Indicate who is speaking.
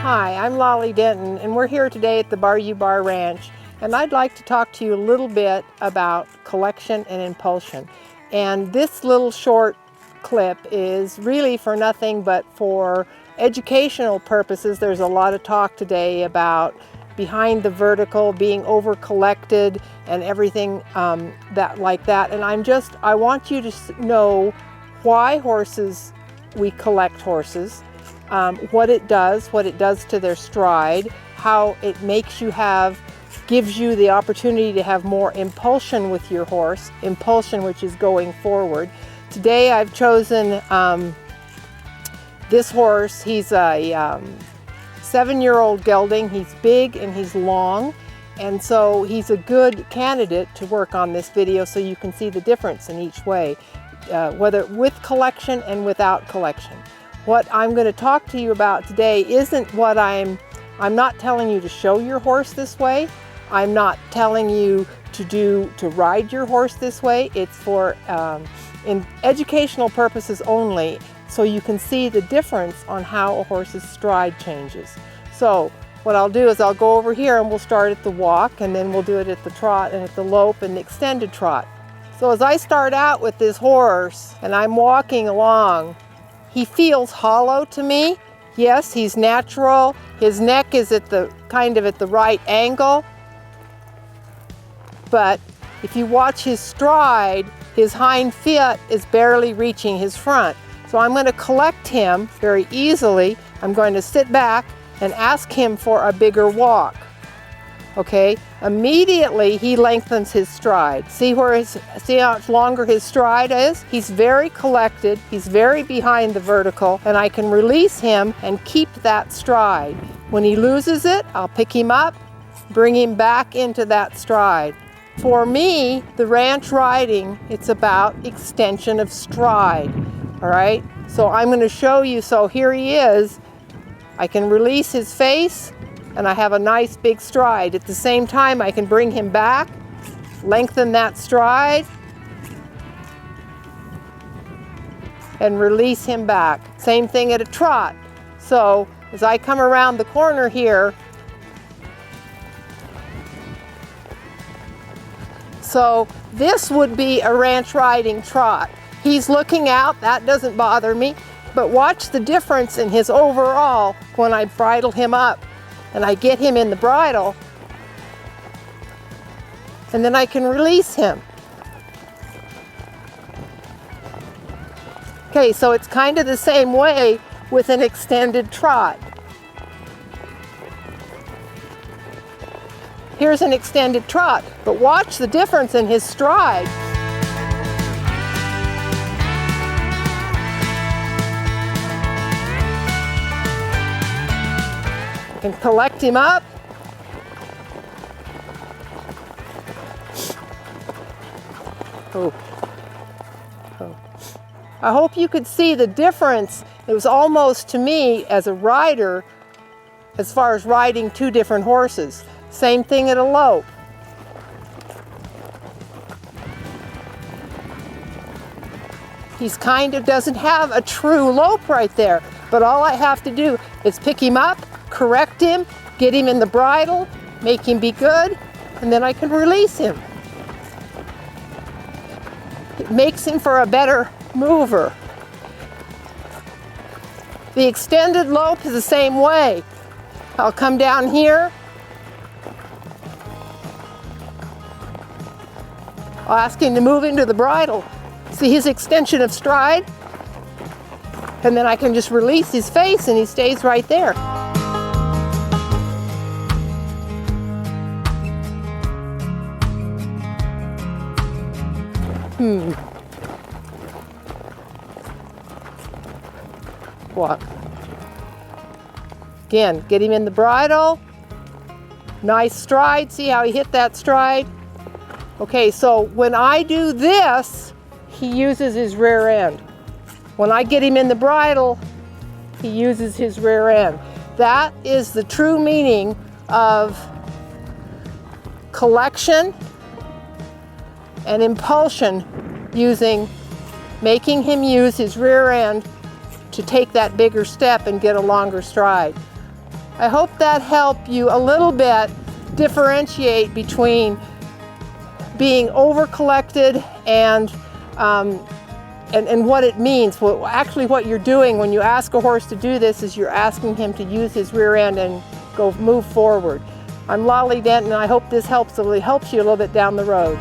Speaker 1: Hi, I'm Denton, and we're here today at the Bayou Bar Ranch, and I'd like to talk to you a little bit about collection and impulsion. And this little short clip is really for nothing but for educational purposes. There's a lot of talk today about behind the vertical, being over collected and everything like that. And I want you to know why we collect horses, what it does to their stride, how it gives you the opportunity to have more impulsion with your horse, impulsion which is going forward. Today I've chosen this horse. He's a 7-year-old gelding. He's big and he's long, and so he's a good candidate to work on this video so you can see the difference in each way, whether with collection and without collection. What I'm going to talk to you about today isn't what I'm not telling you to show your horse this way. I'm not telling you to ride your horse this way. It's for in educational purposes only, so you can see the difference on how a horse's stride changes. So what I'll do is I'll go over here and we'll start at the walk, and then we'll do it at the trot and at the lope and the extended trot. So as I start out with this horse and I'm walking along, he feels hollow to me. Yes, he's natural. His neck is kind of at the right angle. But if you watch his stride, his hind foot is barely reaching his front. So I'm going to collect him very easily. I'm going to sit back and ask him for a bigger walk. Okay, immediately he lengthens his stride. See how much longer his stride is? He's very collected, he's very behind the vertical, and I can release him and keep that stride. When he loses it, I'll pick him up, bring him back into that stride. For me, the ranch riding, it's about extension of stride, all right? So I'm going to show you, so here he is. I can release his face, and I have a nice big stride. At the same time, I can bring him back, lengthen that stride, and release him back. Same thing at a trot. So as I come around the corner here, so this would be a ranch riding trot. He's looking out, that doesn't bother me, but watch the difference in his overall when I bridle him up. And I get him in the bridle, and then I can release him. Okay, so it's kind of the same way with an extended trot. Here's an extended trot, but watch the difference in his stride. And collect him up. Oh. I hope you could see the difference. It was almost, to me, as a rider, as far as riding two different horses. Same thing at a lope. He's kind of doesn't have a true lope right there, but all I have to do is pick him up, correct him, get him in the bridle, make him be good, and then I can release him. It makes him for a better mover. The extended lope is the same way. I'll come down here. I'll ask him to move into the bridle. See his extension of stride? And then I can just release his face and he stays right there. Walk. Again, get him in the bridle. Nice stride. See how he hit that stride? Okay, so when I do this, he uses his rear end. When I get him in the bridle, he uses his rear end. That is the true meaning of collection and impulsion, making him use his rear end to take that bigger step and get a longer stride. I hope that helped you a little bit differentiate between being over collected and what it means. Well, actually what you're doing when you ask a horse to do this is you're asking him to use his rear end and move forward. I'm Laurel Denton, and I hope this helps you a little bit down the road.